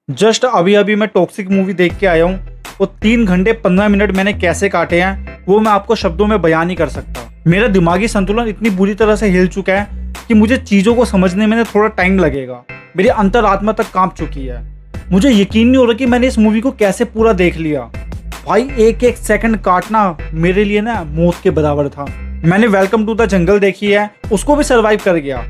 Just अभी अभी मैं टॉक्सिक मूवी देख के आया हूँ। वो 3 घंटे 15 मिनट मैंने कैसे काटे हैं वो मैं आपको शब्दों में बयान नहीं कर सकता। मेरा दिमागी संतुलन इतनी बुरी तरह से हिल चुका है कि मुझे चीज़ों को समझने में थोड़ा टाइम लगेगा। मेरी अंतरात्मा तक कांप चुकी है। मुझे यकीन नहीं हो रहा कि मैंने इस मूवी को कैसे पूरा देख लिया। भाई एक एक सेकंड काटना मेरे लिए ना मौत के बराबर था। मैंने वेलकम टू द जंगल देखी है, उसको भी सरवाइव कर गया।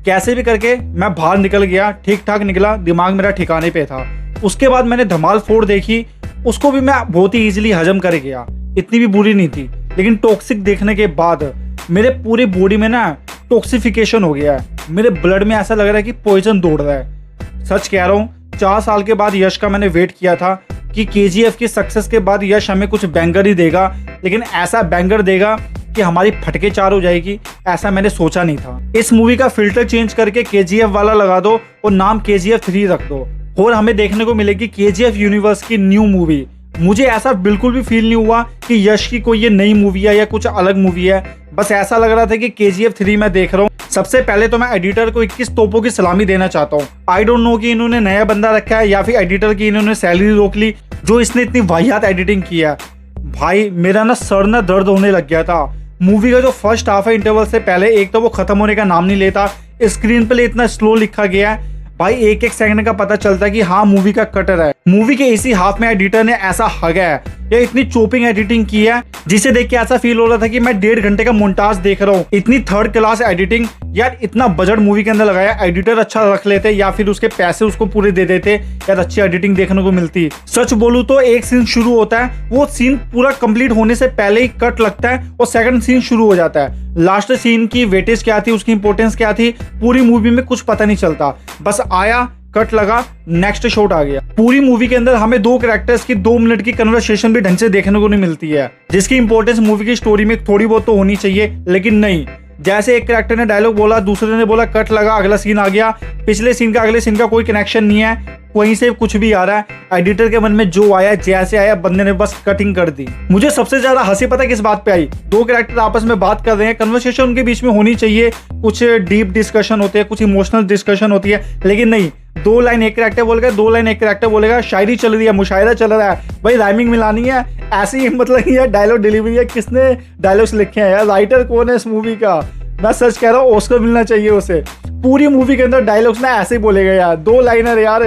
कैसे भी करके मैं बाहर निकल गया, ठीक ठाक निकला, दिमाग मेरा ठिकाने पे था। उसके बाद मैंने धमाल 4 देखी, उसको भी मैं बहुत ही इजीली हजम कर गया, इतनी भी बुरी नहीं थी। लेकिन टॉक्सिक देखने के बाद मेरे पूरी बॉडी में ना टॉक्सिफिकेशन हो गया है। मेरे ब्लड में ऐसा लग रहा है कि पॉइजन दौड़ रहा है। सच कह रहा हूँ, 4 साल के बाद यश का मैंने वेट किया था कि केजीएफ की सक्सेस के बाद यश हमें कुछ बैंगर ही देगा, लेकिन ऐसा बैंगर देगा कि हमारी फटके चार हो जाएगी, ऐसा मैंने सोचा नहीं था। इस मूवी का फिल्टर चेंज करके केजीएफ वाला लगा दो और नाम केजीएफ 3 रख दो और हमें देखने को मिलेगी केजीएफ यूनिवर्स की न्यू मूवी। मुझे ऐसा बिल्कुल भी फील नहीं हुआ कि यश की कोई ये नई मूवी है या कुछ अलग मूवी है। बस ऐसा लग रहा था कि केजीएफ 3 मैं देख रहा हूँ। सबसे पहले तो मैं एडिटर को 21 तोपों की सलामी देना चाहता हूँ। आई डोंट नो कि इन्होंने नया बंदा रखा है या फिर एडिटर की इन्होंने सैलरी रोक ली जो इसने इतनी वाहियात एडिटिंग की है। भाई मेरा ना सर ना दर्द होने लग गया था। मूवी का जो फर्स्ट हाफ है इंटरवल से पहले, एक तो वो खत्म होने का नाम नहीं लेता, स्क्रीन पे इतना स्लो लिखा गया है। भाई एक एक सेकंड का पता चलता है कि हाँ मूवी का कटर है। मूवी के इसी हाफ में एडिटर ने ऐसा हगा है या इतनी चोपिंग एडिटिंग की है जिसे देख के ऐसा फील हो रहा था कि मैं 1.5 घंटे का मोन्टाज देख रहा हूँ। इतनी थर्ड क्लास एडिटिंग यार, इतना बजट मूवी के अंदर लगाया, एडिटर अच्छा रख लेते या फिर उसके पैसे उसको पूरे दे देते यार, अच्छी एडिटिंग देखने को मिलती। सच बोलूं तो एक सीन शुरू होता है, वो सीन पूरा कंप्लीट होने से पहले ही कट लगता है और सेकंड सीन शुरू हो जाता है। लास्ट सीन की वेटेज क्या थी, उसकी इंपॉर्टेंस क्या थी, पूरी मूवी में कुछ पता नहीं चलता। बस आया, कट लगा, नेक्स्ट शॉट आ गया। पूरी मूवी के अंदर हमें 2 कैरेक्टर्स की 2 मिनट की कन्वर्सेशन भी ढंग से देखने को नहीं मिलती है, जिसकी इंपॉर्टेंस मूवी की स्टोरी में थोड़ी बहुत तो होनी चाहिए, लेकिन नहीं। जैसे एक कैरेक्टर ने डायलॉग बोला, दूसरे ने बोला, कट लगा, अगला सीन आ गया। पिछले सीन का अगले सीन का कोई कनेक्शन नहीं है, वहीं से कुछ भी आ रहा है। एडिटर के मन में जो आया, जैसे आया, बंदे ने बस कटिंग कर दी। मुझे सबसे ज्यादा हंसी पता किस बात पे आई, 2 कैरेक्टर आपस में बात कर रहे हैं, कन्वर्सेशन उनके बीच में होनी चाहिए, कुछ डीप डिस्कशन होते हैं, कुछ इमोशनल डिस्कशन होती है, लेकिन नहीं। 2 लाइन एक कैरेक्टर बोलेगा, 2 लाइन एक कैरेक्टर बोलेगा, शायरी चल रही है, मुशायरा चल रहा है, भाई राइमिंग मिलानी है, ऐसी मतलब ये डायलॉग डिलीवरी है। किसने डायलॉग्स लिखे हैं यार, राइटर कौन है इस मूवी का? मैं सच कह रहा हूँ, ऑस्कर मिलना चाहिए उसे। पूरी मूवी के अंदर डायलॉग्स ना ऐसे ही बोलेगा यार, 2 लाइनर यार।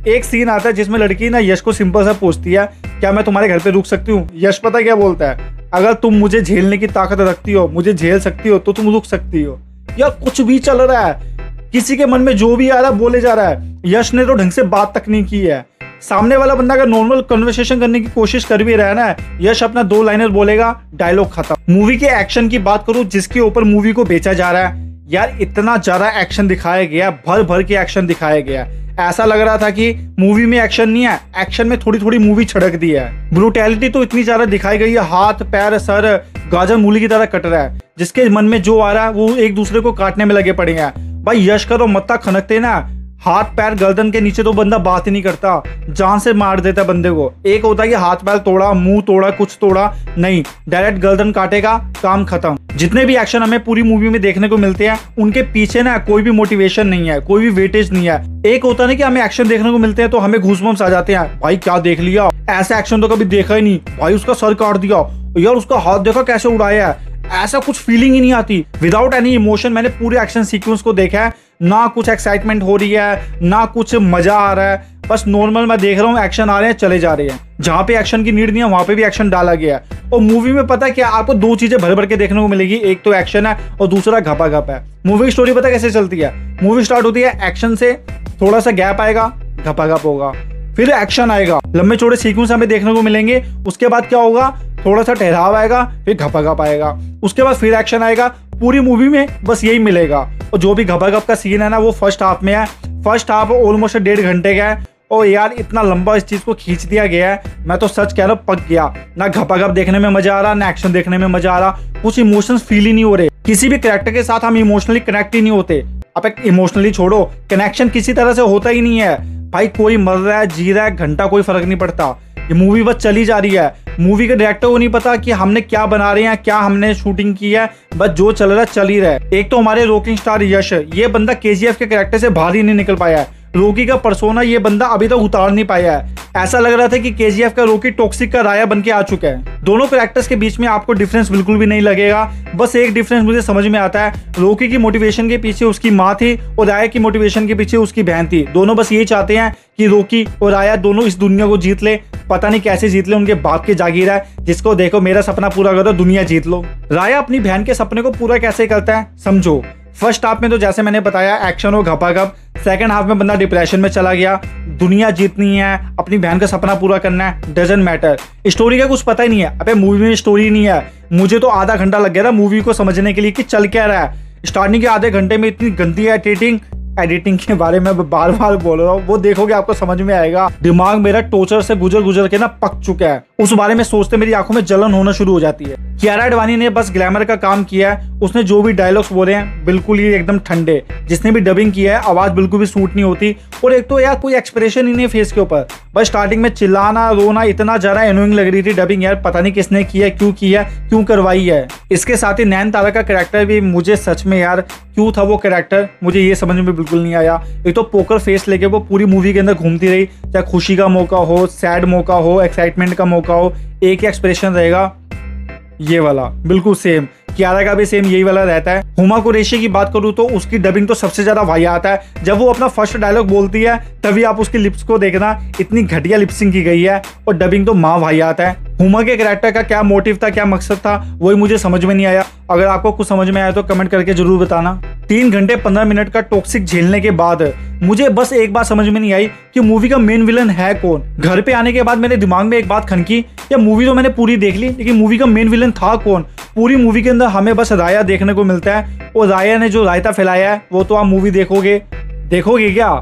एक सीन आता है जिसमें लड़की ना यश को सिंपल सा पूछती है, क्या मैं तुम्हारे घर पे रुक सकती हूँ? यश पता क्या बोलता है, अगर तुम मुझे झेलने की ताकत रखती हो, मुझे झेल सकती हो, तो तुम रुक सकती हो। यार कुछ भी चल रहा है, किसी के मन में जो भी आ रहा है बोले जा रहा है। यश ने तो ढंग से बात तक नहीं की है। सामने वाला बंदा अगर नॉर्मल कन्वर्सेशन करने की कोशिश कर भी रहा है ना, यश अपना 2 लाइनर बोलेगा, डायलॉग खत्म। मूवी के एक्शन की बात करूं, जिसके ऊपर मूवी को बेचा जा रहा है यार, इतना ज्यादा एक्शन दिखाया गया, भर भर के एक्शन दिखाया गया। ऐसा लग रहा था कि मूवी में एक्शन नहीं है, एक्शन में थोड़ी थोड़ी मूवी छिड़क दी है। ब्रूटैलिटी तो इतनी ज्यादा दिखाई गई है, हाथ पैर सर गाजर मूली की तरह कट रहा है। जिसके मन में जो आ रहा है वो एक दूसरे को काटने में लगे पड़े हैं। भाई यश का तो मत्था खनकते ना, हाथ पैर गर्दन के नीचे तो बंदा बात ही नहीं करता, जान से मार देता बंदे को। एक होता है कि हाथ पैर तोड़ा, मुंह तोड़ा, कुछ तोड़ा, नहीं, डायरेक्ट गर्दन काटेगा, काम खत्म। जितने भी एक्शन हमें पूरी मूवी में देखने को मिलते हैं, उनके पीछे ना कोई भी मोटिवेशन नहीं है, कोई भी वेटेज नहीं है। एक होता है कि हमें एक्शन देखने को मिलते हैं तो हमें घूसबम्स आ जाते हैं, भाई क्या देख लिया, ऐसा एक्शन तो कभी देखा ही नहीं, भाई उसका सर काट दिया यार, उसका हाथ देखा कैसे उड़ाया है, ऐसा कुछ फीलिंग ही नहीं आती। विदाउट एनी इमोशन मैंने पूरे एक्शन सीक्वेंस को देखा है, ना कुछ एक्साइटमेंट हो रही है, ना कुछ मजा आ रहा है, बस नॉर्मल मैं देख रहा हूँ, एक्शन आ रहे हैं, चले जा रहे हैं। जहाँ पे एक्शन की नीड नहीं है वहां पे भी एक्शन डाला गया है। और मूवी में पता है क्या, आपको 2 चीजें भर भर के देखने को मिलेगी, एक तो एक्शन है और दूसरा घपा है। मूवी की स्टोरी पता कैसे चलती है, मूवी स्टार्ट होती है एक्शन से, थोड़ा सा गैप आएगा, घपा होगा, फिर एक्शन आएगा, लंबे चौड़े सीक्वेंस हमें देखने को मिलेंगे। उसके बाद क्या होगा, थोड़ा सा ठहराव आएगा, फिर घपा आएगा, उसके बाद फिर एक्शन आएगा। पूरी मूवी में बस यही मिलेगा। और जो भी घपा का सीन है ना, वो फर्स्ट हाफ में है। फर्स्ट हाफ ऑलमोस्ट 1.5 घंटे का है और यार इतना लंबा इस चीज को खींच दिया गया है, मैं तो सच कह रहा हूँ, पक गया। ना घपा देखने में मजा आ रहा, ना एक्शन देखने में मजा आ रहा, कुछ इमोशंस फील ही नहीं हो रहे। किसी भी कैरेक्टर के साथ हम इमोशनली कनेक्ट ही नहीं होते। अब इमोशनली छोड़ो, कनेक्शन किसी तरह से होता ही नहीं है। भाई कोई मर रहा है, जी रहा है, घंटा कोई फर्क नहीं पड़ता, ये मूवी बस चली जा रही है। मूवी के डायरेक्टर को नहीं पता कि हमने क्या बना रहे हैं, क्या हमने शूटिंग की है, बस जो चल रहा है चल ही रहा है। एक तो हमारे रॉकिंग स्टार यश, ये बंदा केजीएफ के कैरेक्टर से बाहर ही नहीं निकल पाया है। रॉकी का पर्सोना ये बंदा अभी तक उतार नहीं पाया है। ऐसा लग रहा था कि केजीएफ का रॉकी टॉक्सिक का राया बन के आ चुका है। दोनों कैरेक्टर्स के बीच में आपको डिफरेंस बिल्कुल भी नहीं लगेगा। बस एक डिफरेंस मुझे समझ में आता है, रॉकी की मोटिवेशन के पीछे उसकी माँ थी और राया की मोटिवेशन के पीछे उसकी बहन थी। दोनों बस ये चाहते हैं कि रॉकी और राया दोनों इस दुनिया को जीत ले। पता नहीं कैसे जीत ले, उनके बाप की जागीर है जिसको देखो मेरा सपना पूरा करो दुनिया जीत लो। राया अपनी बहन के सपने को पूरा कैसे करता है समझो। फर्स्ट हाफ में तो जैसे मैंने बताया एक्शन और घपाघप, सेकंड हाफ में बंदा डिप्रेशन में चला गया। दुनिया जीतनी है, अपनी बहन का सपना पूरा करना है, डजंट मैटर। स्टोरी का कुछ पता ही नहीं है। अबे मूवी में स्टोरी नहीं है। मुझे तो आधा घंटा लग गया था मूवी को समझने के लिए कि चल क्या रहा है। स्टार्टिंग के आधे घंटे में इतनी गंदी एडिटिंग के बारे में बार बार बोल रहा हूँ, वो देखोगे आपको समझ में आएगा। दिमाग मेरा टॉर्चर से गुजर के ना पक चुका है। उस बारे में सोचते मेरी आंखों में जलन होना शुरू हो जाती है। कियारा एडवाणी ने बस ग्लैमर का काम किया है। उसने जो भी डायलॉग्स बोले हैं बिल्कुल ही एकदम ठंडे। जिसने भी डबिंग किया है आवाज बिल्कुल भी सूट नहीं होती। और एक तो यार कोई एक्सप्रेशन ही नहीं फेस के ऊपर। बस स्टार्टिंग में चिल्लाना रोना इतना ज्यादा एनोइंग लग रही थी डबिंग। यार पता नहीं किसने किया, क्यों करवाई है। इसके साथ ही नयनतारा का कैरेक्टर भी मुझे सच में यार क्यों था वो कैरेक्टर, मुझे ये समझ में बिल्कुल नहीं आया। एक तो पोकर फेस लेके वो पूरी मूवी के अंदर घूमती रही, चाहे खुशी का मौका हो, सैड मौका हो, एक्साइटमेंट का मौका हो, एक ही एक्सप्रेशन रहेगा ये वाला, बिल्कुल सेम। कियारा का भी सेम यही वाला रहता है। हुमा कुरैशी की बात करूँ तो उसकी डबिंग तो सबसे ज्यादा वाहियात है। जब वो अपना फर्स्ट डायलॉग बोलती है तभी आप उसकी लिप्स को देखना, इतनी घटिया लिप्सिंग की गई है और डबिंग तो माँ वाहियात है। हुमा के कैरेक्टर का क्या मोटिव था, क्या मकसद था, वही मुझे समझ में नहीं आया। अगर आपको कुछ समझ में आया तो कमेंट करके जरूर बताना। 3 घंटे 15 मिनट का टॉक्सिक झेलने के बाद मुझे बस एक बात समझ में नहीं आई कि मूवी का मेन विलन है कौन। घर पे आने के बाद मेरे दिमाग में एक बात खनकी, या मूवी तो मैंने पूरी देख ली लेकिन मूवी का मेन विलन था कौन। पूरी मूवी के अंदर हमें बस राया देखने को मिलता है और राया ने जो रायता फैलाया है वो तो आप मूवी देखोगे क्या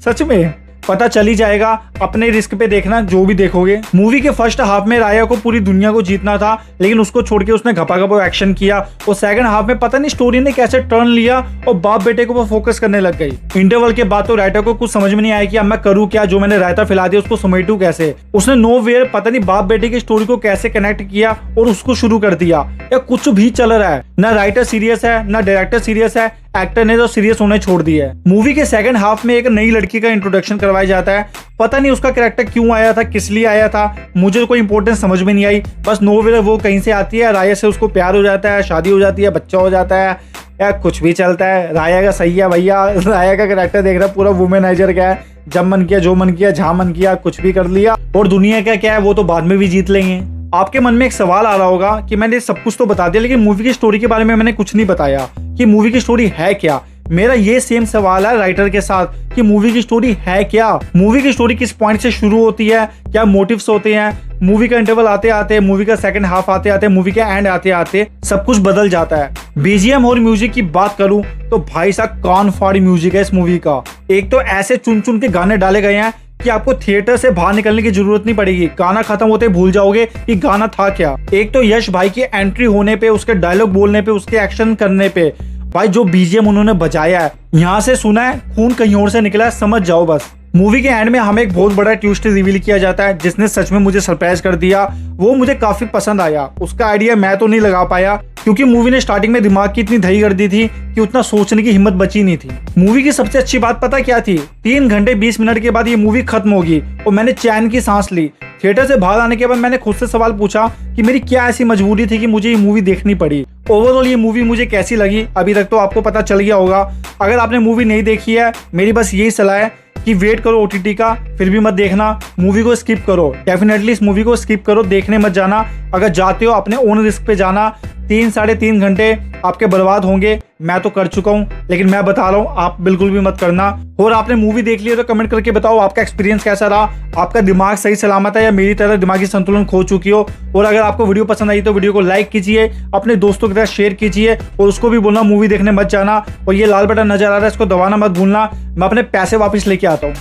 सच में पता चल ही जाएगा। अपने रिस्क पे देखना जो भी देखोगे। मूवी के फर्स्ट हाफ में राया को पूरी दुनिया को जीतना था लेकिन उसको छोड़ के उसने घपाघप एक्शन किया। और सेकंड हाफ में पता नहीं स्टोरी ने कैसे टर्न लिया और बाप बेटे को वो फोकस करने लग गई। इंटरवल के बाद तो राइटर को कुछ समझ में नहीं आया कि अब मैं करूँ क्या, जो मैंने रायता फैला दिया उसको समेटूं कैसे। उसने नो वेयर पता नहीं बाप बेटे की स्टोरी को कैसे कनेक्ट किया और उसको शुरू कर दिया। या कुछ भी चल रहा है, ना राइटर सीरियस है ना डायरेक्टर सीरियस है, एक्टर ने तो सीरियस होने छोड़ दिया है। मूवी के सेकंड हाफ में एक नई लड़की का इंट्रोडक्शन करवाया जाता है। पता नहीं उसका कैरेक्टर क्यों आया था, किस लिए आया था, मुझे कोई इंपॉर्टेंस समझ में नहीं आई। बस नोवेल वो कहीं से आती है, राया से उसको प्यार हो जाता है, शादी हो जाती है, बच्चा हो जाता है, या कुछ भी चलता है। राया का सही है भैया। राया का कैरेक्टर देख रहा पूरा वुमेनाइजर का है। जब मन किया जो मन किया जहां मन किया कुछ भी कर लिया। और दुनिया का क्या है वो तो बाद में भी जीत लेंगे। आपके मन में एक सवाल आ रहा होगा कि मैंने सब कुछ तो बता दिया लेकिन मूवी की स्टोरी के बारे में मैंने कुछ नहीं बताया कि मूवी की स्टोरी है क्या। मेरा ये सेम सवाल है राइटर के साथ कि मूवी की स्टोरी है क्या। मूवी की स्टोरी किस पॉइंट से शुरू होती है, क्या मोटिव्स होते हैं। मूवी का इंटरवल आते आते, मूवी का सेकंड हाफ आते आते, मूवी का एंड आते आते सब कुछ बदल जाता है। बीजीएम और म्यूजिक की बात करूं तो भाई साहब कान फाड़ी म्यूजिक है इस मूवी का। एक तो ऐसे चुन चुन के गाने डाले गए हैं कि आपको थिएटर से बाहर निकलने की जरूरत नहीं पड़ेगी। गाना खत्म होते भूल जाओगे कि गाना था क्या। एक तो यश भाई की एंट्री होने पे, उसके डायलॉग बोलने पे, उसके एक्शन करने पे, भाई जो बीजीएम उन्होंने बजाया है, यहाँ से सुना है खून कहीं और से निकला है, समझ जाओ बस। मूवी के एंड में हमें एक बहुत बड़ा ट्विस्ट रिवील किया जाता है जिसने सच में मुझे सरप्राइज कर दिया। वो मुझे काफी पसंद आया। उसका आइडिया मैं तो नहीं लगा पाया क्योंकि मूवी ने स्टार्टिंग में दिमाग की इतनी दही कर दी थी कि उतना सोचने की हिम्मत बची नहीं थी। मूवी की सबसे अच्छी बात पता क्या थी? 3 घंटे 20 मिनट के बाद ये मूवी खत्म होगी और मैंने चैन की सांस ली। थिएटर से बाहर आने के बाद मैंने खुद से सवाल पूछा कि मेरी क्या ऐसी मजबूरी थी कि मुझे ये मूवी देखनी पड़ी। ओवरऑल ये मूवी मुझे कैसी लगी अभी तक तो आपको पता चल गया होगा। अगर आपने मूवी नहीं देखी है, मेरी बस यही सलाह है कि वेट करो ओटीटी का, फिर भी मत देखना। मूवी को स्किप करो, डेफिनेटली इस मूवी को स्किप करो, देखने मत जाना। अगर जाते हो अपने ओन रिस्क पे जाना। 3-3.5 घंटे आपके बर्बाद होंगे। मैं तो कर चुका हूँ लेकिन मैं बता रहा हूँ आप बिल्कुल भी मत करना। और आपने मूवी देख लिया तो कमेंट करके बताओ आपका एक्सपीरियंस कैसा रहा। आपका दिमाग सही सलामत है या मेरी तरह दिमागी संतुलन खो चुकी हो। और अगर आपको वीडियो पसंद आई तो वीडियो को लाइक कीजिए, अपने दोस्तों के साथ शेयर कीजिए और उसको भी बोलना मूवी देखने मत जाना। और ये लाल बटन नजर आ रहा है इसको दबाना मत भूलना। मैं अपने पैसे वापस लेके आता हूँ।